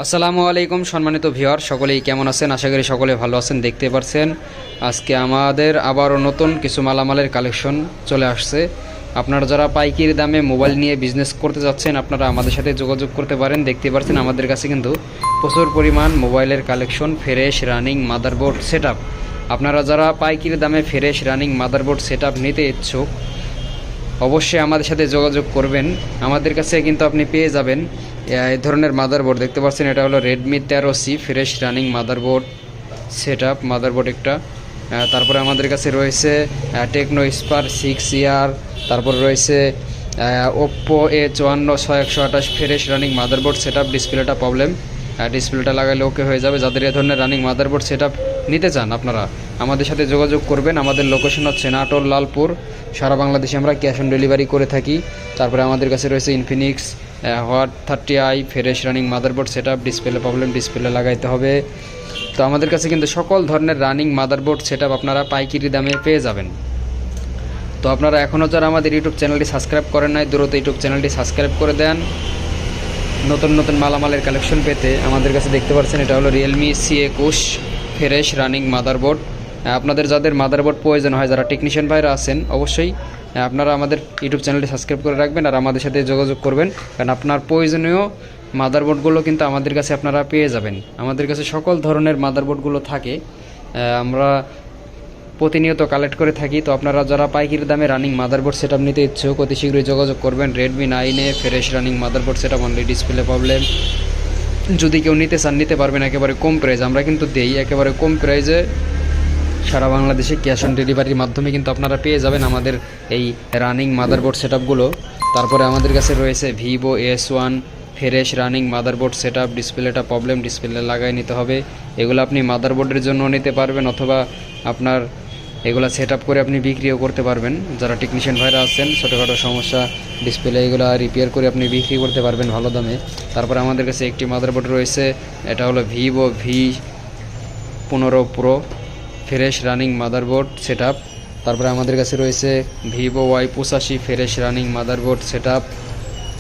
আসসালামু আলাইকুম সম্মানিত ভিউয়ার, সকলেই কেমন আছেন? আশা করি সকলে ভালো আছেন। দেখতে পাচ্ছেন আজকে আমাদের আবারও নতুন কিছু মালামালের কালেকশন চলে আসছে। আপনারা যারা পাইকারি দামে মোবাইল নিয়ে বিজনেস করতে যাচ্ছেন, আপনারা আমাদের সাথে যোগাযোগ করতে পারেন। দেখতে পাচ্ছেন আমাদের কাছে কিন্তু প্রচুর পরিমাণ মোবাইলের collection, fresh running motherboard setup. আপনারা যারা পাইকারি দামে ফ্রেশ রানিং মাদারবোর্ড সেটআপ নিতে ইচ্ছুক, অবশ্যই আমাদের সাথে যোগাযোগ করবেন। আমাদের কাছে কিন্তু আপনি পেয়ে যাবেন এই ধরনের মাদারবোর্ড। দেখতে পাচ্ছেন এটা হলো Redmi 13C fresh running motherboard setup motherboard একটা। তারপরে আমাদের কাছে রয়েছে টেকনো স্পার 6ER, তারপর রয়েছে Oppo A54 6128 fresh running motherboard setup. ডিসপ্লেটা প্রবলেম, ডিসপ্লেটা লাগালে ওকে হয়ে যাবে। যাদের এই ধরনের রানিং মাদারবোর্ড সেটআপ নিতে চান, আপনারা আমাদের সাথে যোগাযোগ করবেন। আমাদের লোকেশন হচ্ছে নাটোর, লালপুর। সারা বাংলাদেশে আমরা ক্যাশ অন ডেলিভারি করে থাকি। তারপরে আমাদের কাছে রয়েছে Infinix hot 30i fresh running motherboard setup. Display problem, display লাগাইতে হবে। তো আমাদের কাছে কিন্তু সকল ধরনের রানিং মাদারবোর্ড সেটআপ আপনারা পাইকারি দামে পেয়ে যাবেন। তো আপনারা এখনও যারা আমাদের ইউটিউব চ্যানেলটি সাবস্ক্রাইব করেন নাই, দ্রুত ইউটিউব চ্যানেলটি সাবস্ক্রাইব করে দেন নতুন নতুন মালামালের কালেকশন পেতে। আমাদের কাছে দেখতে পাচ্ছেন এটা হলো Realme C21 fresh running motherboard. আপনাদের যাদের মাদারবোর্ড প্রয়োজন হয়, যারা টেকনিশিয়ান ভাইরা আছেন, অবশ্যই আপনারা আমাদের ইউটিউব চ্যানেলটি সাবস্ক্রাইব করে রাখবেন আর আমাদের সাথে যোগাযোগ করবেন। কারণ আপনার প্রয়োজনীয় মাদারবোর্ডগুলো কিন্তু আমাদের কাছে আপনারা পেয়ে যাবেন। আমাদের কাছে সকল ধরনের মাদারবোর্ডগুলো থাকে, আমরা প্রতিনিয়ত কালেক্ট করে থাকি। তো আপনারা যারা পাইকারি দামে রানিং মাদারবোর্ড সেটআপ নিতে ইচ্ছুক, অতি শীঘ্রই যোগাযোগ করবেন। Redmi 9A fresh running motherboard setup, only display problem. যদি কেউ নিতে চান, নিতে পারবেন একেবারে কম প্রাইস। আমরা কিন্তু দেই একেবারে কম প্রাইসে সারা বাংলাদেশে ক্যাশ অন ডেলিভারির মাধ্যমে কিন্তু আপনারা পেয়ে যাবেন আমাদের এই রানিং মাদারবোর্ড সেটআপগুলো। তারপরে আমাদের কাছে রয়েছে Vivo S1 fresh running motherboard setup. ডিসপ্লেটা প্রবলেম, ডিসপ্লে লাগাই নিতে হবে। এগুলো আপনি মাদারবোর্ডের জন্য নিতে পারবেন, অথবা আপনার এগুলো সেটআপ করে আপনি বিক্রিও করতে পারবেন। যারা টেকনিশিয়ান ভাইরা আছেন, ছোটোখাটো সমস্যা ডিসপ্লে এগুলো রিপেয়ার করে আপনি বিক্রি করতে পারবেন ভালো দামে। তারপরে আমাদের কাছে একটি মাদারবোর্ড রয়েছে, এটা হলো Vivo V15 Pro fresh running motherboard setup. তারপরে আমাদের কাছে রয়েছে Vivo Y85 fresh running motherboard setup.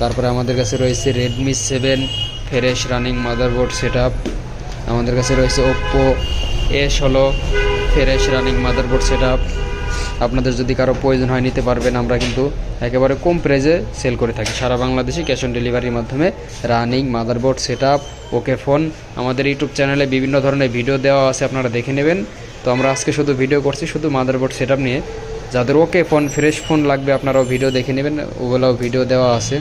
তারপরে আমাদের কাছে রয়েছে Redmi 7 fresh running motherboard setup. আমাদের কাছে রয়েছে Oppo A16 fresh running motherboard setup. আপনাদের যদি কারো প্রয়োজন হয়, নিতে পারবেন। আমরা কিন্তু একেবারে কম প্রাইসে সেল করে থাকি সারা বাংলাদেশে ক্যাশ অন ডেলিভারির মাধ্যমে রানিং মাদারবোর্ড সেটআপ। ওকে ফোন আমাদের ইউটিউব চ্যানেলে বিভিন্ন ধরনের ভিডিও দেওয়া আছে, আপনারা দেখে নেবেন। তো আমরা আজকে শুধু ভিডিও করছি শুধু মাদারবোর্ড সেটআপ নিয়ে। যাদের ওকে ফোন, ফ্রেশ ফোন লাগবে, আপনারাও ভিডিও দেখে নেবেন, ওগুলোও ভিডিও দেওয়া আছে।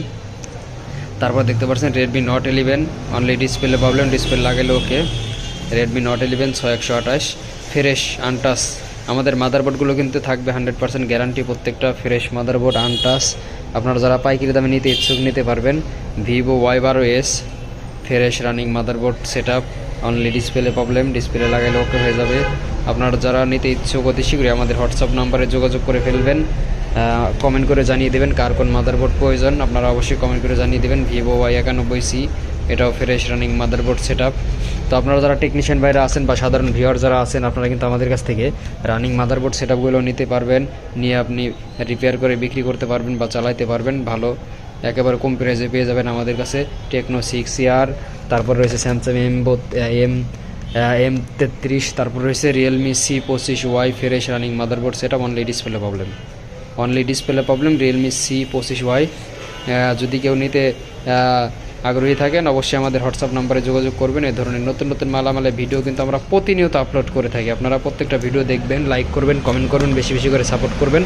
তারপর দেখতে পাচ্ছেন Redmi Note 11, only display problem, display লাগালে ওকে। Redmi Note 11 6128 fresh আনটাস। আমাদের মাদারবোর্ডগুলো কিন্তু থাকবে 100% গ্যারান্টি, প্রত্যেকটা ফ্রেশ মাদারবোর্ড আনটাস। আপনারা যারা পাইকারি দামে নিতে ইচ্ছুক, নিতে পারবেন। Vivo Y12S fresh running motherboard setup, only display problem, display লাগাইলে ওকে হয়ে যাবে। আপনারা যারা নিতে ইচ্ছুক, অতি শীঘ্রই আমাদের হোয়াটসঅ্যাপ নাম্বারে যোগাযোগ করে ফেলবেন। কমেন্ট করে জানিয়ে দেবেন কার কোন মাদারবোর্ড প্রয়োজন, আপনারা অবশ্যই কমেন্ট করে জানিয়ে দেবেন। ভিভো Y91C, এটাও ফ্রেশ রানিং মাদারবোর্ড সেটআপ। তো আপনারা যারা টেকনিশিয়ান ভাইরা আছেন বা সাধারণ ভিউয়ার যারা আছেন, আপনারা কিন্তু আমাদের কাছ থেকে রানিং মাদারবোর্ড সেটআপগুলো নিতে পারবেন, নিয়ে আপনি রিপেয়ার করে বিক্রি করতে পারবেন বা চালাইতে পারবেন ভালো। একেবারে কম প্রাইসে পেয়ে যাবেন আমাদের কাছে টেকনো 6ER, তারপর রয়েছে স্যামসাং M33, তারপর রয়েছে Realme C25Y fresh running motherboard setup, only display problem, only display problem. Realme C25Y যদি কেউ নিতে আগ্রহী থাকেন, অবশ্যই আমাদের হোয়াটসঅ্যাপ নাম্বারে যোগাযোগ করবেন। এই ধরনের নতুন নতুন মালামালের ভিডিও কিন্তু আমরা প্রতিনিয়ত আপলোড করে থাকি। আপনারা প্রত্যেকটা ভিডিও দেখবেন, লাইক করবেন, কমেন্ট করবেন, বেশি বেশি করে সাপোর্ট করবেন।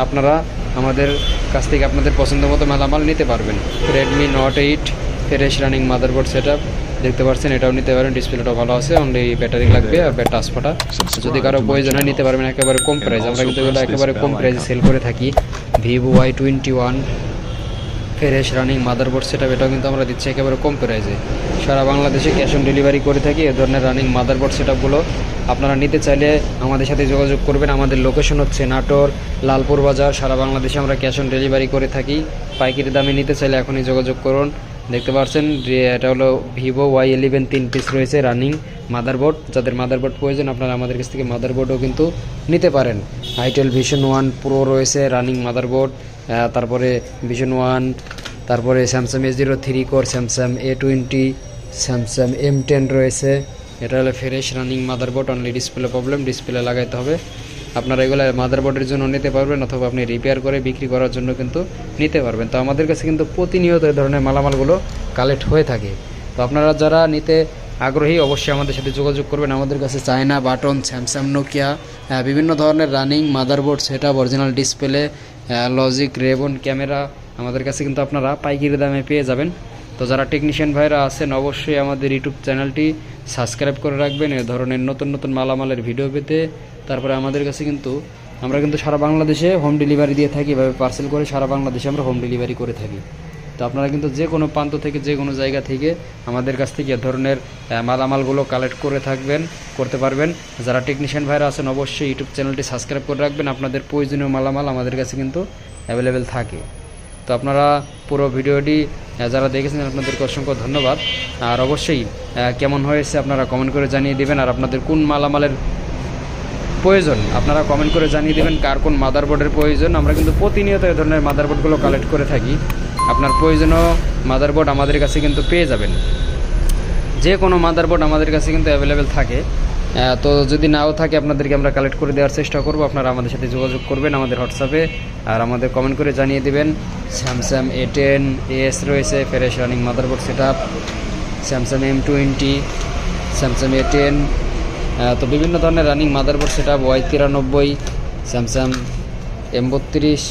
আপনারা আমাদের কাছ থেকে আপনাদের পছন্দ মতো মালামাল নিতে পারবেন। Redmi Note 8 fresh running motherboard setup দেখতে পাচ্ছেন, এটাও নিতে পারেন। ডিসপ্লেটাও ভালো আছে, অনলি ব্যাটারি লাগবে আর টাচ ফাটা। যদি কারো প্রয়োজন হয়, নিতে পারবেন একেবারে কম প্রাইস। আমরা কিন্তু এগুলো একেবারে কম প্রাইসে সেল করে থাকি। Vivo Y21 fresh running motherboard setup, এটাও কিন্তু আমরা দিচ্ছি একেবারে কম প্রাইসে। সারা বাংলাদেশে ক্যাশ অন ডেলিভারি করে থাকি এ ধরনের রানিং মাদারবোর্ড সেটআপগুলো। আপনারা নিতে চাইলে আমাদের সাথে যোগাযোগ করবেন। আমাদের লোকেশন হচ্ছে নাটোর, লালপুর বাজার। সারা বাংলাদেশে আমরা ক্যাশ অন ডেলিভারি করে থাকি। পাইকারি দামে নিতে চাইলে এখনই যোগাযোগ করুন। দেখতে পাচ্ছেন যে এটা হলো ভিভো Y11 3 পিস রয়েছে রানিং মাদারবোর্ড। যাদের মাদারবোর্ড প্রয়োজন, আপনারা আমাদের কাছ থেকে মাদারবোর্ডও কিন্তু নিতে পারেন। আইটেল Vision One Pro রয়েছে রানিং মাদারবোর্ড, তারপরে Vision One, তারপরে Samsung A03 core, Samsung A20 Samsung M10 রয়েছে। এটা হলো fresh running motherboard, only display problem, display লাগাইতে হবে। আপনারা এগুলো মাদারবোর্ডের জন্য নিতে পারবেন অথবা আপনি রিপেয়ার করে বিক্রি করার জন্য কিন্তু নিতে পারবেন। তো আমাদের কাছে কিন্তু প্রতিনিয়ত এই ধরনের মালামালগুলো কালেক্ট হয়ে থাকে। তো আপনারা যারা নিতে আগ্রহী অবশ্যই আমাদের সাথে যোগাযোগ করবেন। আমাদের কাছে চায়না বাটন, স্যামসাং, নোকিয়া, বিভিন্ন ধরনের running motherboard setup, original display, logic, ribbon camera আমাদের কাছে কিন্তু আপনারা পাইকারি দামে পেয়ে যাবেন। তো যারা টেকনিশিয়ান ভাইরা আছেন অবশ্যই আমাদের ইউটিউব চ্যানেলটি সাবস্ক্রাইব করে রাখবেন এ ধরনের নতুন নতুন মালামালের ভিডিও পেতে। তারপরে আমাদের কাছে কিন্তু আমরা কিন্তু সারা বাংলাদেশে হোম ডেলিভারি দিয়ে থাকি, এভাবে পার্সেল করে সারা বাংলাদেশে আমরা হোম ডেলিভারি করে থাকি। তো আপনারা কিন্তু যে কোনো প্রান্ত থেকে যে কোনো জায়গা থেকে আমাদের কাছ থেকে এ ধরনের মালামালগুলো কালেক্ট করতে পারবেন। যারা টেকনিশিয়ান ভাইরা আছেন অবশ্যই ইউটিউব চ্যানেলটি সাবস্ক্রাইব করে রাখবেন। আপনাদের প্রয়োজনীয় মালামাল আমাদের কাছে কিন্তু অ্যাভেলেবেল থাকে। তো আপনারা পুরো ভিডিওটি যারা দেখেছেন আপনাদেরকে অসংখ্য ধন্যবাদ। আর অবশ্যই কেমন হয়েছে আপনারা কমেন্ট করে জানিয়ে দেবেন। আর আপনাদের কোন মালামালের প্রয়োজন আপনারা কমেন্ট করে জানিয়ে দেবেন, কার কোন মাদারবোর্ডের প্রয়োজন। আমরা কিন্তু প্রতিনিয়ত এই ধরনের মাদারবোর্ডগুলো কালেক্ট করে থাকি। আপনার প্রয়োজনীয় মাদারবোর্ড আমাদের কাছে কিন্তু পেয়ে যাবেন। যে কোনো মাদারবোর্ড আমাদের কাছে কিন্তু অ্যাভেলেবেল থাকে। তো যদি নাও থাকে আপনাদেরকে আমরা কালেক্ট করে দেওয়ার চেষ্টা করব। আপনারা আমাদের সাথে যোগাযোগ করবেন আমাদের হোয়াটসঅ্যাপে, আর আমাদের কমেন্ট করে জানিয়ে দেবেন। স্যামসাং A10 AS রয়েছে, fresh running motherboard setup, Samsung M20, Samsung A10, তো বিভিন্ন ধরনের running motherboard setup, Y93, Samsung M32,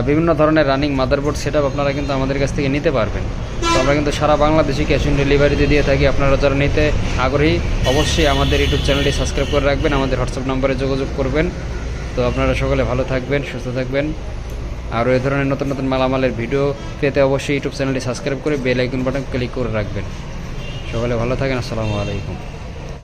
বিভিন্ন ধরনের রানিং মাদারবোর্ড সেটআপ আপনারা কিন্তু আমাদের কাছ থেকে নিতে পারবেন। তো আমরা কিন্তু সারা বাংলাদেশে ক্যাশ অন ডেলিভারিতে দিয়ে থাকি। আপনারা যারা নিতে আগ্রহী অবশ্যই আমাদের ইউটিউব চ্যানেলটি সাবস্ক্রাইব করে রাখবেন, আমাদের হোয়াটসঅ্যাপ নম্বরে যোগাযোগ করবেন। তো আপনারা সকলে ভালো থাকবেন, সুস্থ থাকবেন। আর এই ধরনের নতুন নতুন মালামালের ভিডিও পেতে অবশ্যই ইউটিউব চ্যানেলটি সাবস্ক্রাইব করে বেল আইকন বাটন ক্লিক করে রাখবেন। সকলে ভালো থাকেন। আসসালামু আলাইকুম।